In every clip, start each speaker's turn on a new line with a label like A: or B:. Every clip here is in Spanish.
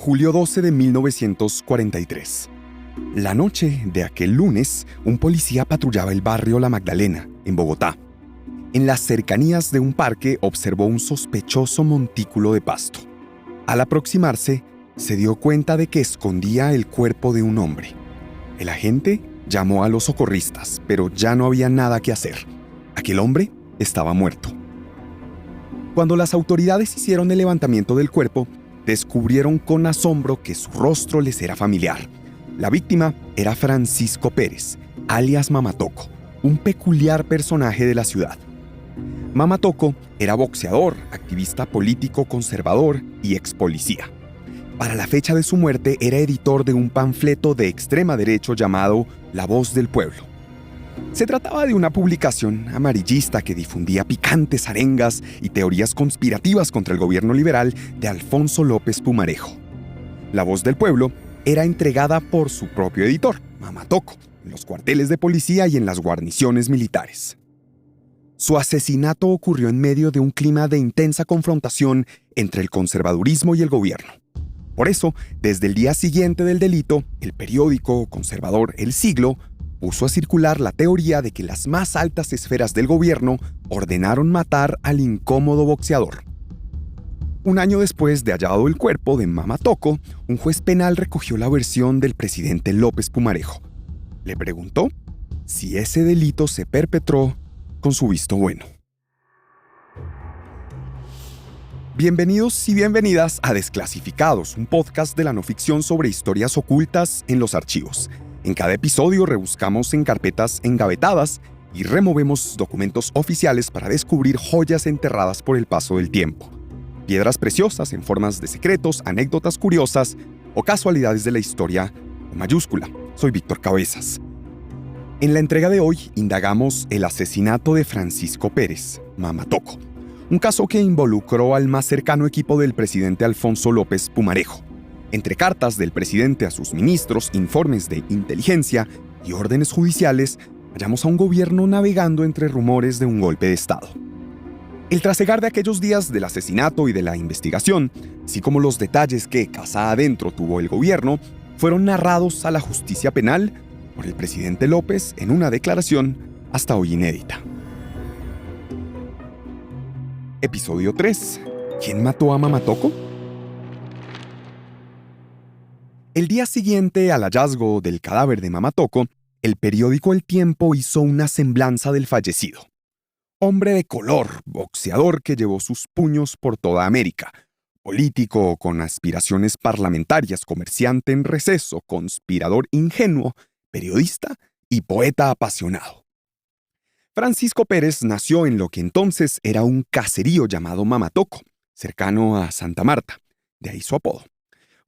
A: Julio 12 de 1943. La noche de aquel lunes, un policía patrullaba el barrio La Magdalena, en Bogotá. En las cercanías de un parque observó un sospechoso montículo de pasto. Al aproximarse, se dio cuenta de que escondía el cuerpo de un hombre. El agente llamó a los socorristas, pero ya no había nada que hacer. Aquel hombre estaba muerto. Cuando las autoridades hicieron el levantamiento del cuerpo, descubrieron con asombro que su rostro les era familiar. La víctima era Francisco Pérez, alias Mamatoco, un peculiar personaje de la ciudad. Mamatoco era boxeador, activista político conservador y ex policía. Para la fecha de su muerte era editor de un panfleto de extrema derecha llamado La Voz del Pueblo. Se trataba de una publicación amarillista que difundía picantes arengas y teorías conspirativas contra el gobierno liberal de Alfonso López Pumarejo. La Voz del Pueblo era entregada por su propio editor, Mamatoco, en los cuarteles de policía y en las guarniciones militares. Su asesinato ocurrió en medio de un clima de intensa confrontación entre el conservadurismo y el gobierno. Por eso, desde el día siguiente del delito, el periódico conservador El Siglo puso a circular la teoría de que las más altas esferas del gobierno ordenaron matar al incómodo boxeador. Un año después de hallado el cuerpo de Mamatoco, un juez penal recogió la versión del presidente López Pumarejo. Le preguntó si ese delito se perpetró con su visto bueno. Bienvenidos y bienvenidas a Desclasificados, un podcast de la no ficción sobre historias ocultas en los archivos. En cada episodio rebuscamos en carpetas engavetadas y removemos documentos oficiales para descubrir joyas enterradas por el paso del tiempo. Piedras preciosas en formas de secretos, anécdotas curiosas o casualidades de la historia con mayúscula. Soy Víctor Cabezas. En la entrega de hoy indagamos el asesinato de Francisco Pérez, Mamatoco, un caso que involucró al más cercano equipo del presidente Alfonso López Pumarejo. Entre cartas del presidente a sus ministros, informes de inteligencia y órdenes judiciales, hallamos a un gobierno navegando entre rumores de un golpe de Estado. El trasegar de aquellos días del asesinato y de la investigación, así como los detalles que casa adentro tuvo el gobierno, fueron narrados a la justicia penal por el presidente López en una declaración hasta hoy inédita. Episodio 3. ¿Quién mató a Mamatoco? El día siguiente al hallazgo del cadáver de Mamatoco, el periódico El Tiempo hizo una semblanza del fallecido. Hombre de color, boxeador que llevó sus puños por toda América, político con aspiraciones parlamentarias, comerciante en receso, conspirador ingenuo, periodista y poeta apasionado. Francisco Pérez nació en lo que entonces era un caserío llamado Mamatoco, cercano a Santa Marta, de ahí su apodo.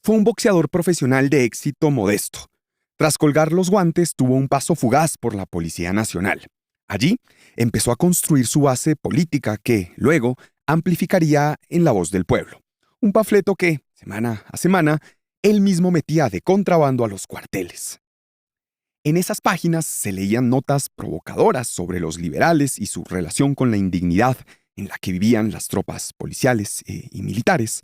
A: Fue un boxeador profesional de éxito modesto. Tras colgar los guantes, tuvo un paso fugaz por la Policía Nacional. Allí empezó a construir su base política que, luego, amplificaría en La Voz del Pueblo, un panfleto que, semana a semana, él mismo metía de contrabando a los cuarteles. En esas páginas se leían notas provocadoras sobre los liberales y su relación con la indignidad en la que vivían las tropas policiales y militares.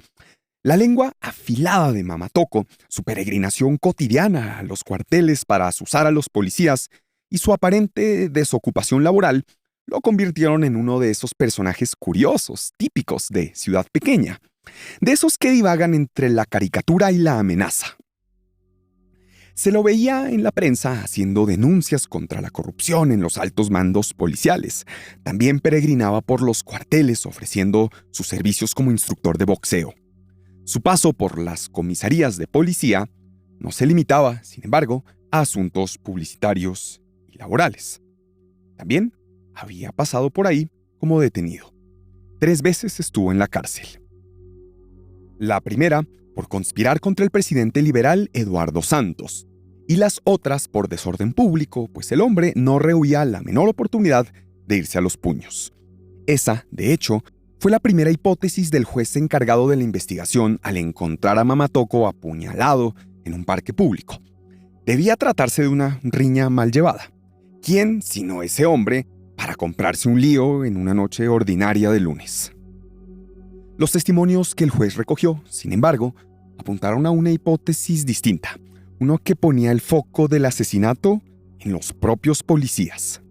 A: La lengua afilada de Mamatoco, su peregrinación cotidiana a los cuarteles para azuzar a los policías y su aparente desocupación laboral lo convirtieron en uno de esos personajes curiosos, típicos de ciudad pequeña, de esos que divagan entre la caricatura y la amenaza. Se lo veía en la prensa haciendo denuncias contra la corrupción en los altos mandos policiales. También peregrinaba por los cuarteles ofreciendo sus servicios como instructor de boxeo. Su paso por las comisarías de policía no se limitaba, sin embargo, a asuntos publicitarios y laborales. También había pasado por ahí como detenido. 3 veces estuvo en la cárcel. La primera por conspirar contra el presidente liberal Eduardo Santos, y las otras por desorden público, pues el hombre no rehuía la menor oportunidad de irse a los puños. Esa, de hecho, fue la primera hipótesis del juez encargado de la investigación al encontrar a Mamatoco apuñalado en un parque público. Debía tratarse de una riña mal llevada. ¿Quién, sino ese hombre, para comprarse un lío en una noche ordinaria de lunes? Los testimonios que el juez recogió, sin embargo, apuntaron a una hipótesis distinta, uno que ponía el foco del asesinato en los propios policías.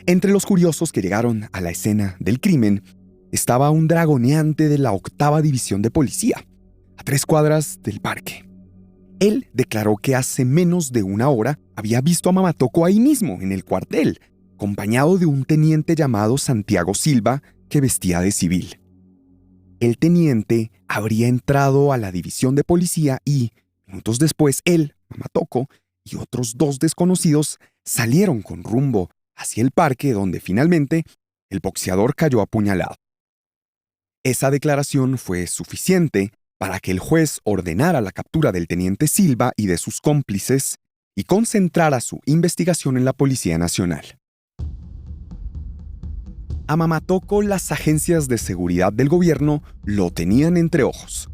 A: Entre los curiosos que llegaron a la escena del crimen estaba un dragoneante de la 8ª División de Policía, a 3 cuadras del parque. Él declaró que hace menos de una hora había visto a Mamatocco ahí mismo, en el cuartel, acompañado de un teniente llamado Santiago Silva que vestía de civil. El teniente habría entrado a la división de policía y, minutos después, él, Mamatocco, y otros 2 desconocidos salieron con rumbo hacia el parque donde finalmente el boxeador cayó apuñalado. Esa declaración fue suficiente para que el juez ordenara la captura del teniente Silva y de sus cómplices y concentrara su investigación en la Policía Nacional. A Mamatocco las agencias de seguridad del gobierno lo tenían entre ojos.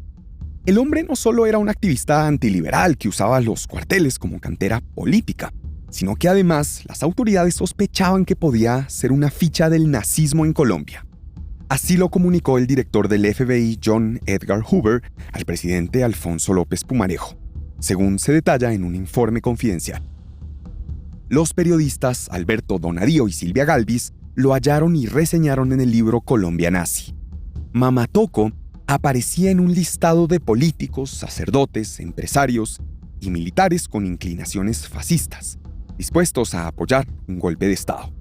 A: El hombre no solo era un activista antiliberal que usaba los cuarteles como cantera política, sino que además las autoridades sospechaban que podía ser una ficha del nazismo en Colombia. Así lo comunicó el director del FBI, John Edgar Hoover, al presidente Alfonso López Pumarejo, según se detalla en un informe confidencial. Los periodistas Alberto Donadío y Silvia Galvis lo hallaron y reseñaron en el libro Colombia Nazi. Mamatocco aparecía en un listado de políticos, sacerdotes, empresarios y militares con inclinaciones fascistas, dispuestos a apoyar un golpe de Estado.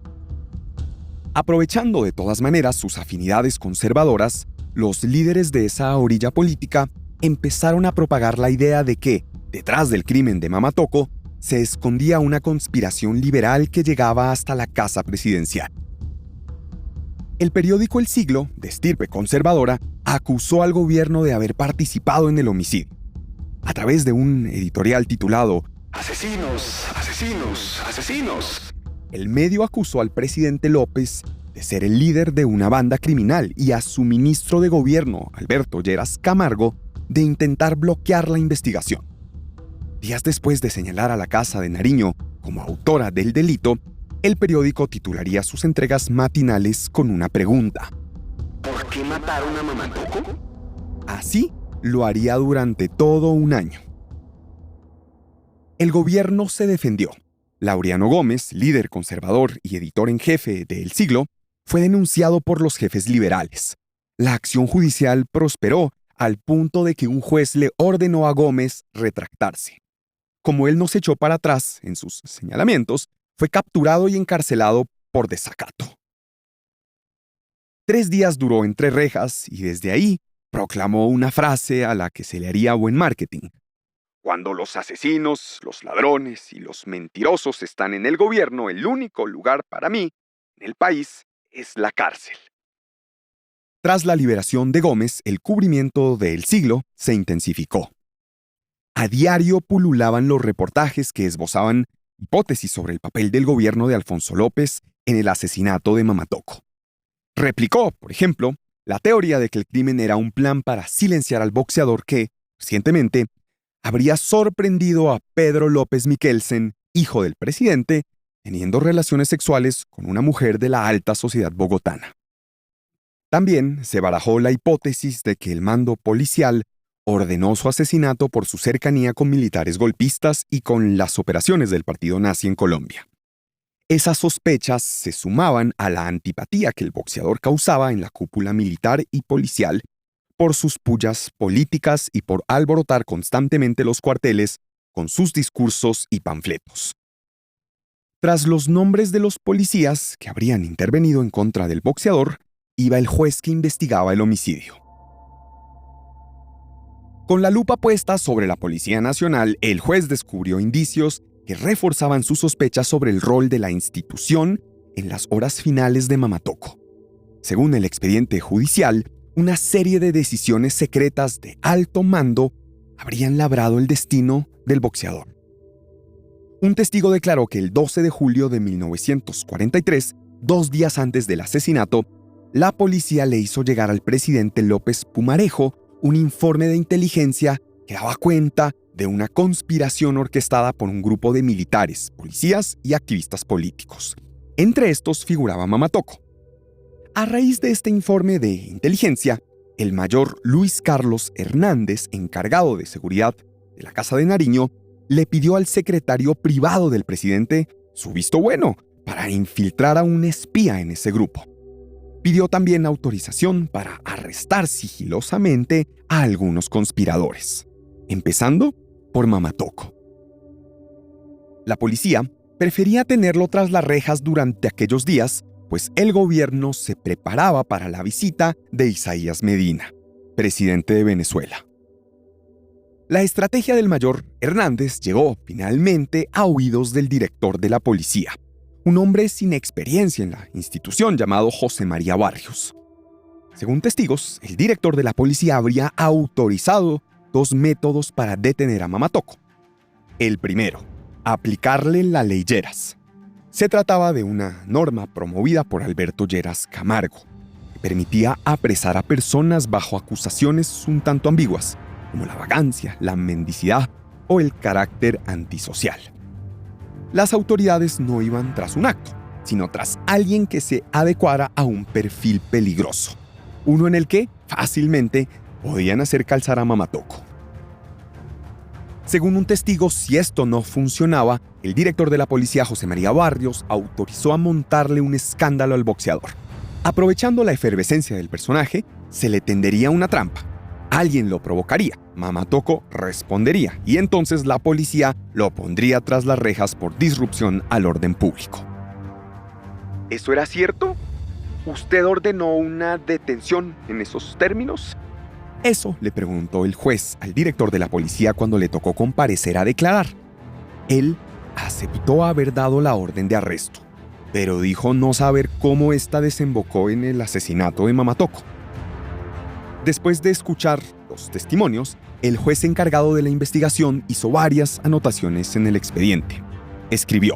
A: Aprovechando de todas maneras sus afinidades conservadoras, los líderes de esa orilla política empezaron a propagar la idea de que, detrás del crimen de Mamatocco, se escondía una conspiración liberal que llegaba hasta la casa presidencial. El periódico El Siglo, de estirpe conservadora, acusó al gobierno de haber participado en el homicidio. A través de un editorial titulado «Asesinos, asesinos, asesinos», el medio acusó al presidente López de ser el líder de una banda criminal y a su ministro de gobierno, Alberto Lleras Camargo, de intentar bloquear la investigación. Días después de señalar a la Casa de Nariño como autora del delito, el periódico titularía sus entregas matinales con una pregunta: ¿por qué mataron a Mamatocco? Así lo haría durante todo un año. El gobierno se defendió. Laureano Gómez, líder conservador y editor en jefe de El Siglo, fue denunciado por los jefes liberales. La acción judicial prosperó al punto de que un juez le ordenó a Gómez retractarse. Como él no se echó para atrás en sus señalamientos, fue capturado y encarcelado por desacato. 3 días duró entre rejas y desde ahí proclamó una frase a la que se le haría buen marketing: cuando los asesinos, los ladrones y los mentirosos están en el gobierno, el único lugar para mí, en el país, es la cárcel. Tras la liberación de Gómez, el cubrimiento de El Siglo se intensificó. A diario pululaban los reportajes que esbozaban hipótesis sobre el papel del gobierno de Alfonso López en el asesinato de Mamatocco. Replicó, por ejemplo, la teoría de que el crimen era un plan para silenciar al boxeador que, recientemente, habría sorprendido a Pedro López Miquelsen, hijo del presidente, teniendo relaciones sexuales con una mujer de la alta sociedad bogotana. También se barajó la hipótesis de que el mando policial ordenó su asesinato por su cercanía con militares golpistas y con las operaciones del partido nazi en Colombia. Esas sospechas se sumaban a la antipatía que el boxeador causaba en la cúpula militar y policial por sus pullas políticas y por alborotar constantemente los cuarteles con sus discursos y panfletos. Tras los nombres de los policías que habrían intervenido en contra del boxeador, iba el juez que investigaba el homicidio. Con la lupa puesta sobre la Policía Nacional, el juez descubrió indicios que reforzaban sus sospechas sobre el rol de la institución en las horas finales de Mamatocco. Según el expediente judicial, una serie de decisiones secretas de alto mando habrían labrado el destino del boxeador. Un testigo declaró que el 12 de julio de 1943, 2 días antes del asesinato, la policía le hizo llegar al presidente López Pumarejo un informe de inteligencia que daba cuenta de una conspiración orquestada por un grupo de militares, policías y activistas políticos. Entre estos figuraba Mamatocco. A raíz de este informe de inteligencia, el mayor Luis Carlos Hernández, encargado de seguridad de la Casa de Nariño, le pidió al secretario privado del presidente su visto bueno para infiltrar a un espía en ese grupo. Pidió también autorización para arrestar sigilosamente a algunos conspiradores, empezando por Mamatoco. La policía prefería tenerlo tras las rejas durante aquellos días, pues el gobierno se preparaba para la visita de Isaías Medina, presidente de Venezuela. La estrategia del mayor Hernández llegó finalmente a oídos del director de la policía, un hombre sin experiencia en la institución llamado José María Barrios. Según testigos, el director de la policía habría autorizado 2 métodos para detener a Mamatoco. El primero, aplicarle la ley Lleras. Se trataba de una norma promovida por Alberto Lleras Camargo, que permitía apresar a personas bajo acusaciones un tanto ambiguas, como la vagancia, la mendicidad o el carácter antisocial. Las autoridades no iban tras un acto, sino tras alguien que se adecuara a un perfil peligroso, uno en el que fácilmente podían hacer calzar a Mamatoco. Según un testigo, si esto no funcionaba, el director de la policía, José María Barrios, autorizó a montarle un escándalo al boxeador. Aprovechando la efervescencia del personaje, se le tendería una trampa. Alguien lo provocaría, Mamatoco respondería, y entonces la policía lo pondría tras las rejas por disrupción al orden público. ¿Eso era cierto? ¿Usted ordenó una detención en esos términos? Eso le preguntó el juez al director de la policía cuando le tocó comparecer a declarar. Él aceptó haber dado la orden de arresto, pero dijo no saber cómo esta desembocó en el asesinato de Mamatoco. Después de escuchar los testimonios, el juez encargado de la investigación hizo varias anotaciones en el expediente. Escribió: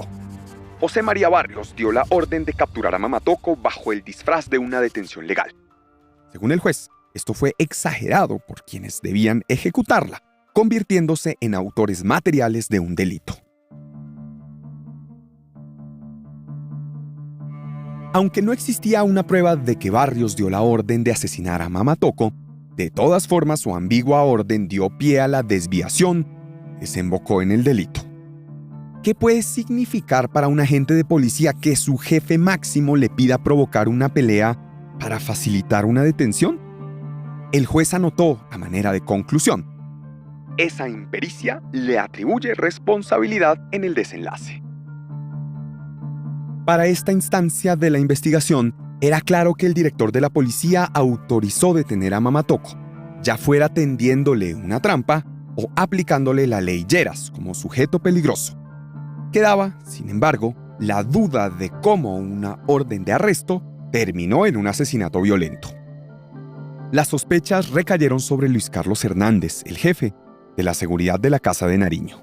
A: José María Barrios dio la orden de capturar a Mamatoco bajo el disfraz de una detención legal. Según el juez, esto fue exagerado por quienes debían ejecutarla, convirtiéndose en autores materiales de un delito. Aunque no existía una prueba de que Barrios dio la orden de asesinar a Mamatoco, de todas formas su ambigua orden dio pie a la desviación, desembocó en el delito. ¿Qué puede significar para un agente de policía que su jefe máximo le pida provocar una pelea para facilitar una detención? El juez anotó, a manera de conclusión: esa impericia le atribuye responsabilidad en el desenlace. Para esta instancia de la investigación, era claro que el director de la policía autorizó detener a Mamatoco, ya fuera tendiéndole una trampa o aplicándole la ley Lleras como sujeto peligroso. Quedaba, sin embargo, la duda de cómo una orden de arresto terminó en un asesinato violento. Las sospechas recayeron sobre Luis Carlos Hernández, el jefe de la seguridad de la Casa de Nariño.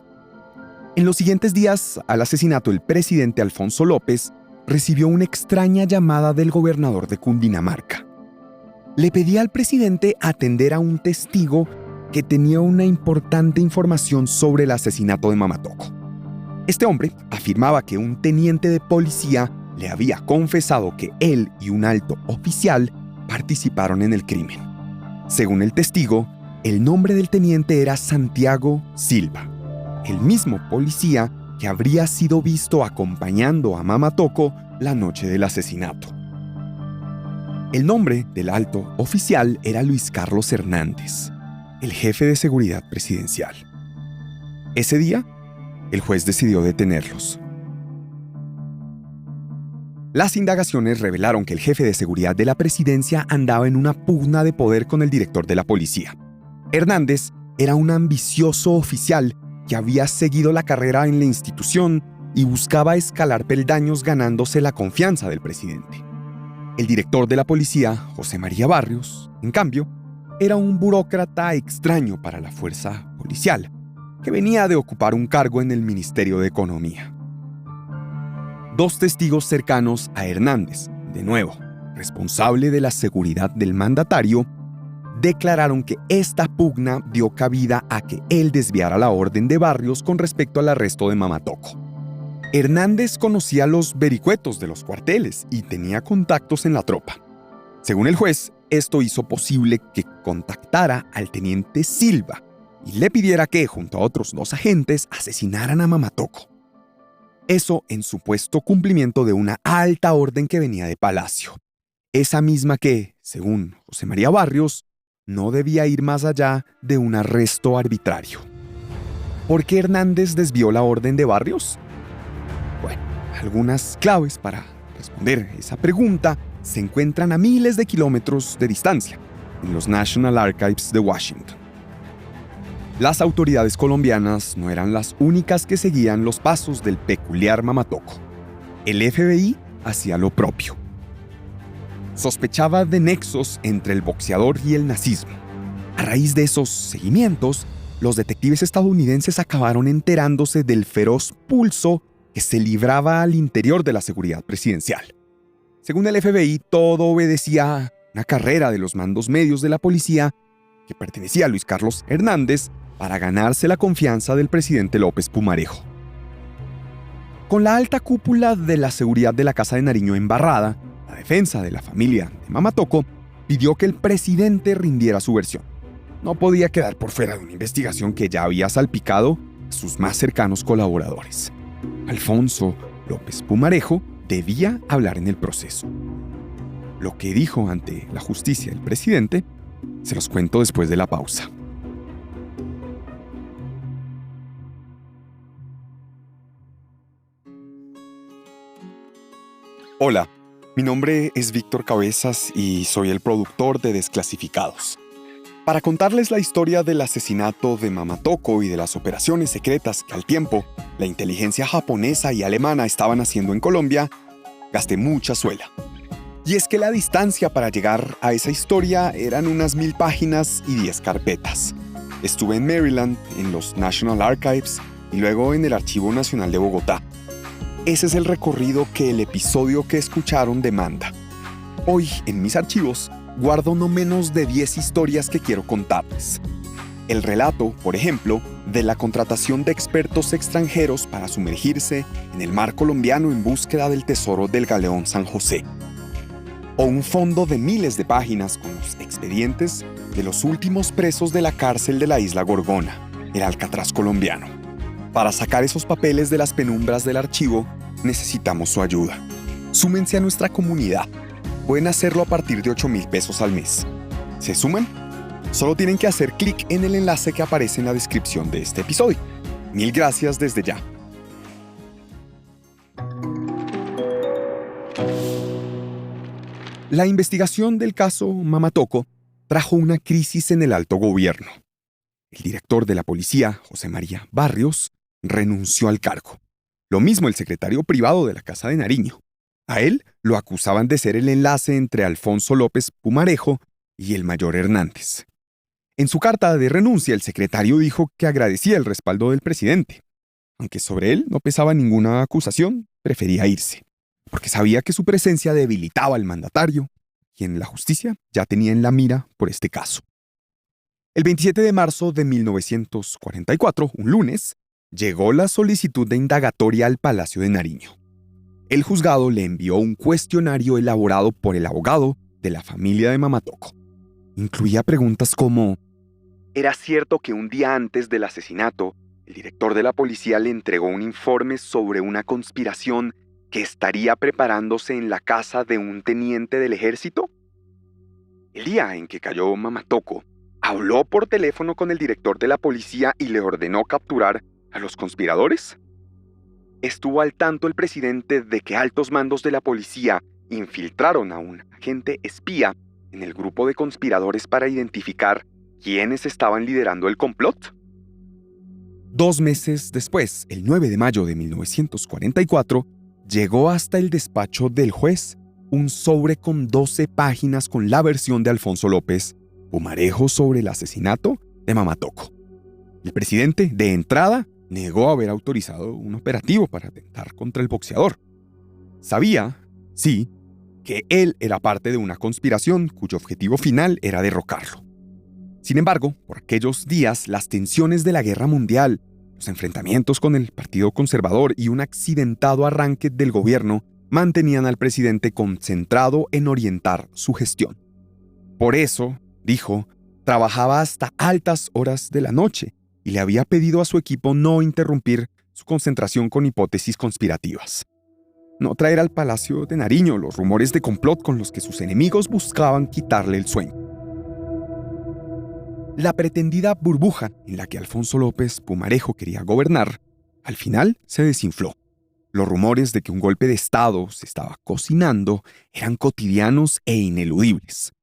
A: En los siguientes días al asesinato, el presidente Alfonso López recibió una extraña llamada del gobernador de Cundinamarca. Le pedía al presidente atender a un testigo que tenía una importante información sobre el asesinato de Mamatoco. Este hombre afirmaba que un teniente de policía le había confesado que él y un alto oficial participaron en el crimen. Según el testigo, el nombre del teniente era Santiago Silva, el mismo policía que habría sido visto acompañando a Mamatoco la noche del asesinato. El nombre del alto oficial era Luis Carlos Hernández, el jefe de seguridad presidencial. Ese día, el juez decidió detenerlos. Las indagaciones revelaron que el jefe de seguridad de la presidencia andaba en una pugna de poder con el director de la policía. Hernández era un ambicioso oficial que había seguido la carrera en la institución y buscaba escalar peldaños ganándose la confianza del presidente. El director de la policía, José María Barrios, en cambio, era un burócrata extraño para la fuerza policial, que venía de ocupar un cargo en el Ministerio de Economía. 2 testigos cercanos a Hernández, de nuevo, responsable de la seguridad del mandatario, declararon que esta pugna dio cabida a que él desviara la orden de Barrios con respecto al arresto de Mamatoco. Hernández conocía los vericuetos de los cuarteles y tenía contactos en la tropa. Según el juez, Esto hizo posible que contactara al teniente Silva y le pidiera que, junto a otros 2 agentes, asesinaran a Mamatoko. Eso en supuesto cumplimiento de una alta orden que venía de Palacio. Esa misma que, según José María Barrios, no debía ir más allá de un arresto arbitrario. ¿Por qué Hernández desvió la orden de Barrios? Bueno, algunas claves para responder esa pregunta se encuentran a miles de kilómetros de distancia, en los National Archives de Washington. Las autoridades colombianas no eran las únicas que seguían los pasos del peculiar Mamatoko. El FBI hacía lo propio. Sospechaba de nexos entre el boxeador y el nazismo. A raíz de esos seguimientos, los detectives estadounidenses acabaron enterándose del feroz pulso que se libraba al interior de la seguridad presidencial. Según el FBI, todo obedecía a una carrera de los mandos medios de la policía que pertenecía a Luis Carlos Hernández para ganarse la confianza del presidente López Pumarejo. Con la alta cúpula de la seguridad de la Casa de Nariño embarrada, la defensa de la familia de Mamatoko pidió que el presidente rindiera su versión. No podía quedar por fuera de una investigación que ya había salpicado a sus más cercanos colaboradores. Alfonso López Pumarejo debía hablar en el proceso. Lo que dijo ante la justicia el presidente se los cuento después de la pausa. Hola, mi nombre es Víctor Cabezas y soy el productor de Desclasificados. Para contarles la historia del asesinato de Mamatoko y de las operaciones secretas que al tiempo la inteligencia japonesa y alemana estaban haciendo en Colombia, gasté mucha suela. Y es que la distancia para llegar a esa historia eran unas 1000 páginas y 10 carpetas. Estuve en Maryland, en los National Archives y luego en el Archivo Nacional de Bogotá. Ese es el recorrido que el episodio que escucharon demanda. Hoy, en mis archivos, guardo no menos de 10 historias que quiero contarles. El relato, por ejemplo, de la contratación de expertos extranjeros para sumergirse en el mar colombiano en búsqueda del tesoro del galeón San José. O un fondo de miles de páginas con los expedientes de los últimos presos de la cárcel de la isla Gorgona, el Alcatraz colombiano. Para sacar esos papeles de las penumbras del archivo, necesitamos su ayuda. Súmense a nuestra comunidad. Pueden hacerlo a partir de 8,000 pesos al mes. ¿Se suman? Solo tienen que hacer clic en el enlace que aparece en la descripción de este episodio. Mil gracias desde ya. La investigación del caso Mamatoko trajo una crisis en el alto gobierno. El director de la policía, José María Barrios, renunció al cargo. Lo mismo el secretario privado de la Casa de Nariño. A él lo acusaban de ser el enlace entre Alfonso López Pumarejo y el mayor Hernández. En su carta de renuncia, el secretario dijo que agradecía el respaldo del presidente. Aunque sobre él no pesaba ninguna acusación, prefería irse, porque sabía que su presencia debilitaba al mandatario, quien la justicia ya tenía en la mira por este caso. El 27 de marzo de 1944, un lunes, llegó la solicitud de indagatoria al Palacio de Nariño. El juzgado le envió un cuestionario elaborado por el abogado de la familia de Mamatoko. Incluía preguntas como: ¿era cierto que un día antes del asesinato, el director de la policía le entregó un informe sobre una conspiración que estaría preparándose en la casa de un teniente del ejército? El día en que cayó Mamatoko, ¿habló por teléfono con el director de la policía y le ordenó capturar a los conspiradores? ¿Estuvo al tanto el presidente de que altos mandos de la policía infiltraron a un agente espía en el grupo de conspiradores para identificar quiénes estaban liderando el complot? 2 meses después, el 9 de mayo de 1944, llegó hasta el despacho del juez un sobre con 12 páginas con la versión de Alfonso López Pumarejo sobre el asesinato de Mamatoko. El presidente, de entrada, negó haber autorizado un operativo para atentar contra el boxeador. Sabía, sí, que él era parte de una conspiración cuyo objetivo final era derrocarlo. Sin embargo, por aquellos días, las tensiones de la guerra mundial, los enfrentamientos con el Partido Conservador y un accidentado arranque del gobierno mantenían al presidente concentrado en orientar su gestión. Por eso, dijo, trabajaba hasta altas horas de la noche y le había pedido a su equipo no interrumpir su concentración con hipótesis conspirativas. No traer al Palacio de Nariño los rumores de complot con los que sus enemigos buscaban quitarle el sueño. La pretendida burbuja en la que Alfonso López Pumarejo quería gobernar, al final se desinfló. Los rumores de que un golpe de Estado se estaba cocinando eran cotidianos e ineludibles.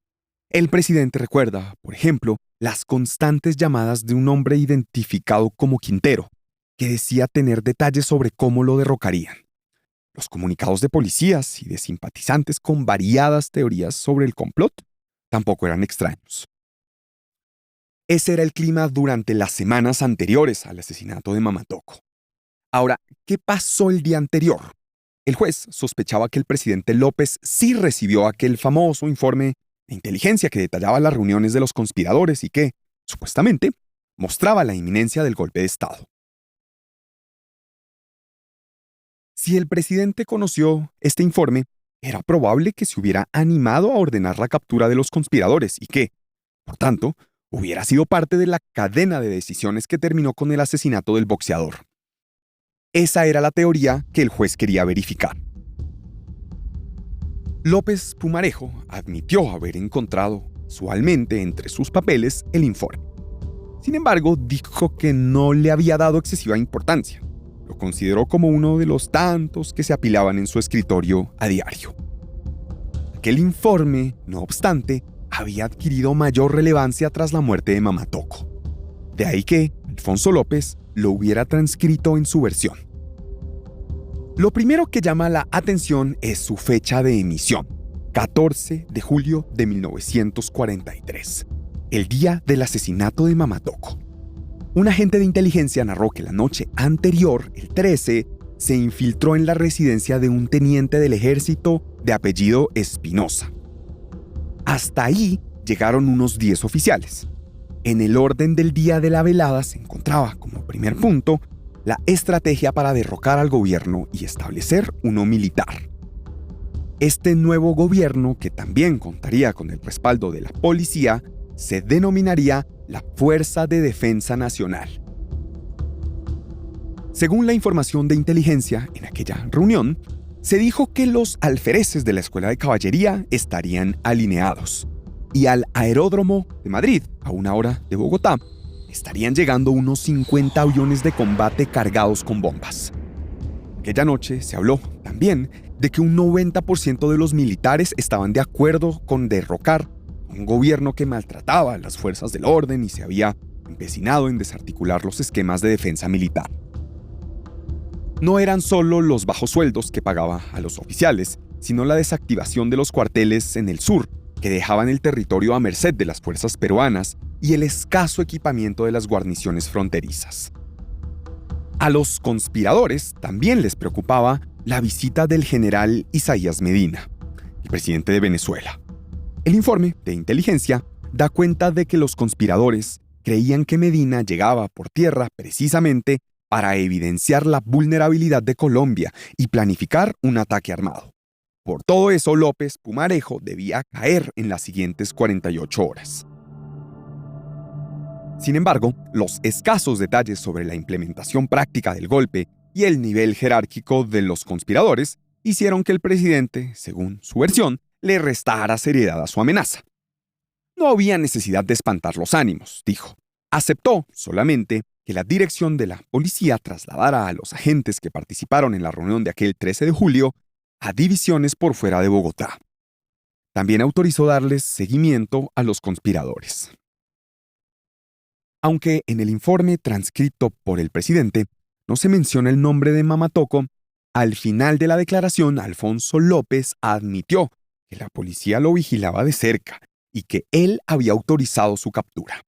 A: El presidente recuerda, por ejemplo, las constantes llamadas de un hombre identificado como Quintero, que decía tener detalles sobre cómo lo derrocarían. Los comunicados de policías y de simpatizantes con variadas teorías sobre el complot tampoco eran extraños. Ese era el clima durante las semanas anteriores al asesinato de Mamatoco. Ahora, ¿qué pasó el día anterior? El juez sospechaba que el presidente López sí recibió aquel famoso informe de inteligencia que detallaba las reuniones de los conspiradores y que, supuestamente, mostraba la inminencia del golpe de Estado. Si el presidente conoció este informe, era probable que se hubiera animado a ordenar la captura de los conspiradores y que, por tanto, hubiera sido parte de la cadena de decisiones que terminó con el asesinato del boxeador. Esa era la teoría que el juez quería verificar. López Pumarejo admitió haber encontrado, casualmente entre sus papeles, el informe. Sin embargo, dijo que no le había dado excesiva importancia. Lo consideró como uno de los tantos que se apilaban en su escritorio a diario. Aquel informe, no obstante, había adquirido mayor relevancia tras la muerte de Mamatoco. De ahí que Alfonso López lo hubiera transcrito en su versión. Lo primero que llama la atención es su fecha de emisión, 14 de julio de 1943, el día del asesinato de Mamatoco. Un agente de inteligencia narró que la noche anterior, el 13, se infiltró en la residencia de un teniente del ejército de apellido Espinosa. Hasta ahí llegaron unos 10 oficiales. En el orden del día de la velada se encontraba, como primer punto, la estrategia para derrocar al gobierno y establecer uno militar. Este nuevo gobierno, que también contaría con el respaldo de la policía, se denominaría la Fuerza de Defensa Nacional. Según la información de inteligencia en aquella reunión, se dijo que los alfereces de la Escuela de Caballería estarían alineados y al aeródromo de Madrid, a 1 hora de Bogotá, estarían llegando unos 50 aviones de combate cargados con bombas. Aquella noche se habló también de que un 90% de los militares estaban de acuerdo con derrocar un gobierno que maltrataba a las fuerzas del orden y se había empecinado en desarticular los esquemas de defensa militar. No eran solo los bajos sueldos que pagaba a los oficiales, sino la desactivación de los cuarteles en el sur, que dejaban el territorio a merced de las fuerzas peruanas, y el escaso equipamiento de las guarniciones fronterizas. A los conspiradores también les preocupaba la visita del general Isaías Medina, el presidente de Venezuela. El informe de inteligencia da cuenta de que los conspiradores creían que Medina llegaba por tierra precisamente para evidenciar la vulnerabilidad de Colombia y planificar un ataque armado. Por todo eso, López Pumarejo debía caer en las siguientes 48 horas. Sin embargo, los escasos detalles sobre la implementación práctica del golpe y el nivel jerárquico de los conspiradores hicieron que el presidente, según su versión, le restara seriedad a su amenaza. No había necesidad de espantar los ánimos, dijo. Aceptó solamente que la dirección de la policía trasladara a los agentes que participaron en la reunión de aquel 13 de julio a divisiones por fuera de Bogotá. También autorizó darles seguimiento a los conspiradores. Aunque en el informe transcrito por el presidente no se menciona el nombre de Mamatoco, al final de la declaración Alfonso López admitió que la policía lo vigilaba de cerca y que él había autorizado su captura.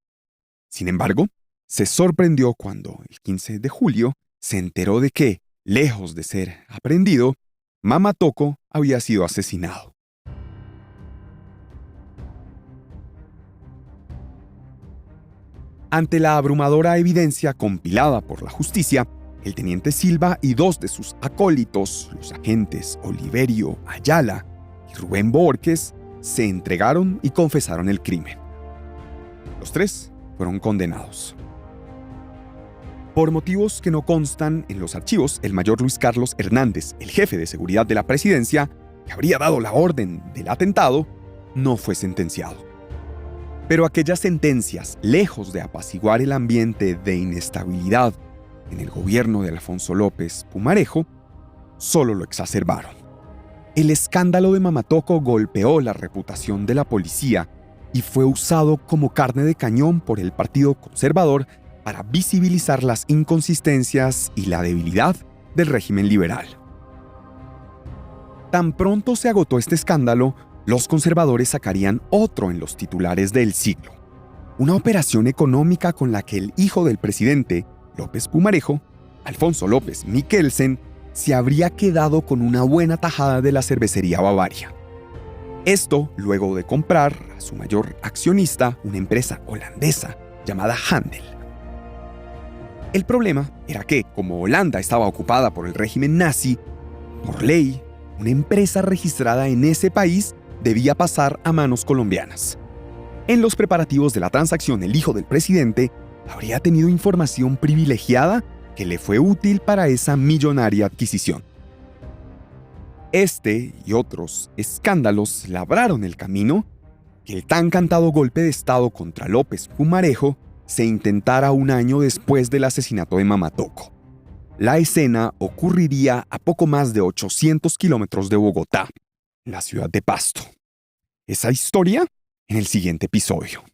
A: Sin embargo, se sorprendió cuando, el 15 de julio, se enteró de que, lejos de ser aprehendido, Mamatoco había sido asesinado. Ante la abrumadora evidencia compilada por la justicia, el teniente Silva y 2 de sus acólitos, los agentes Oliverio Ayala y Rubén Borges, se entregaron y confesaron el crimen. Los 3 fueron condenados. Por motivos que no constan en los archivos, el mayor Luis Carlos Hernández, el jefe de seguridad de la presidencia, que habría dado la orden del atentado, no fue sentenciado. Pero aquellas sentencias, lejos de apaciguar el ambiente de inestabilidad en el gobierno de Alfonso López Pumarejo, solo lo exacerbaron. El escándalo de Mamatoco golpeó la reputación de la policía y fue usado como carne de cañón por el Partido Conservador para visibilizar las inconsistencias y la debilidad del régimen liberal. Tan pronto se agotó este escándalo, los conservadores sacarían otro en los titulares del siglo. Una operación económica con la que el hijo del presidente, López Pumarejo, Alfonso López Mikkelsen, se habría quedado con una buena tajada de la cervecería Bavaria. Esto luego de comprar a su mayor accionista, una empresa holandesa llamada Handel. El problema era que, como Holanda estaba ocupada por el régimen nazi, por ley, una empresa registrada en ese país debía pasar a manos colombianas. En los preparativos de la transacción, el hijo del presidente habría tenido información privilegiada que le fue útil para esa millonaria adquisición. Este y otros escándalos labraron el camino que el tan cantado golpe de Estado contra López Pumarejo se intentara un año después del asesinato de Mamatoco. La escena ocurriría a poco más de 800 kilómetros de Bogotá, la ciudad de Pasto. Esa historia en el siguiente episodio.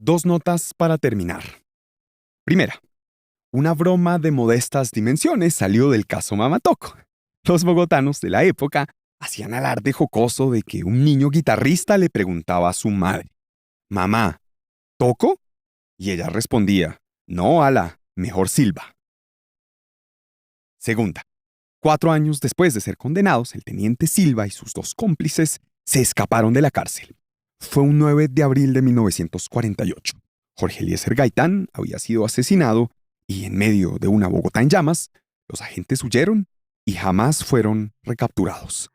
A: 2 notas para terminar. Primera, una broma de modestas dimensiones salió del caso Mamatoco. Los bogotanos de la época hacían alarde jocoso de que un niño guitarrista le preguntaba a su madre: «Mamá, ¿toco?». Y ella respondía: «No, ala, mejor silba». Segunda, 4 años después de ser condenados, el teniente Silva y sus 2 cómplices se escaparon de la cárcel. Fue un 9 de abril de 1948. Jorge Eliezer Gaitán había sido asesinado y en medio de una Bogotá en llamas, los agentes huyeron y jamás fueron recapturados.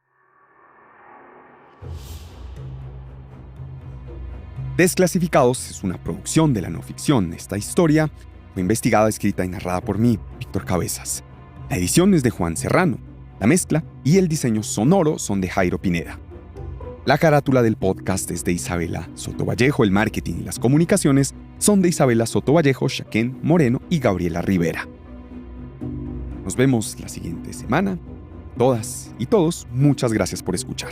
A: Desclasificados es una producción de la no ficción. Esta historia fue investigada, escrita y narrada por mí, Víctor Cabezas. La edición es de Juan Serrano. La mezcla y el diseño sonoro son de Jairo Pineda. La carátula del podcast es de Isabela Sotovallejo, el marketing y las comunicaciones son de Isabela Sotovallejo, Shaquén Moreno y Gabriela Rivera. Nos vemos la siguiente semana. Todas y todos, muchas gracias por escuchar.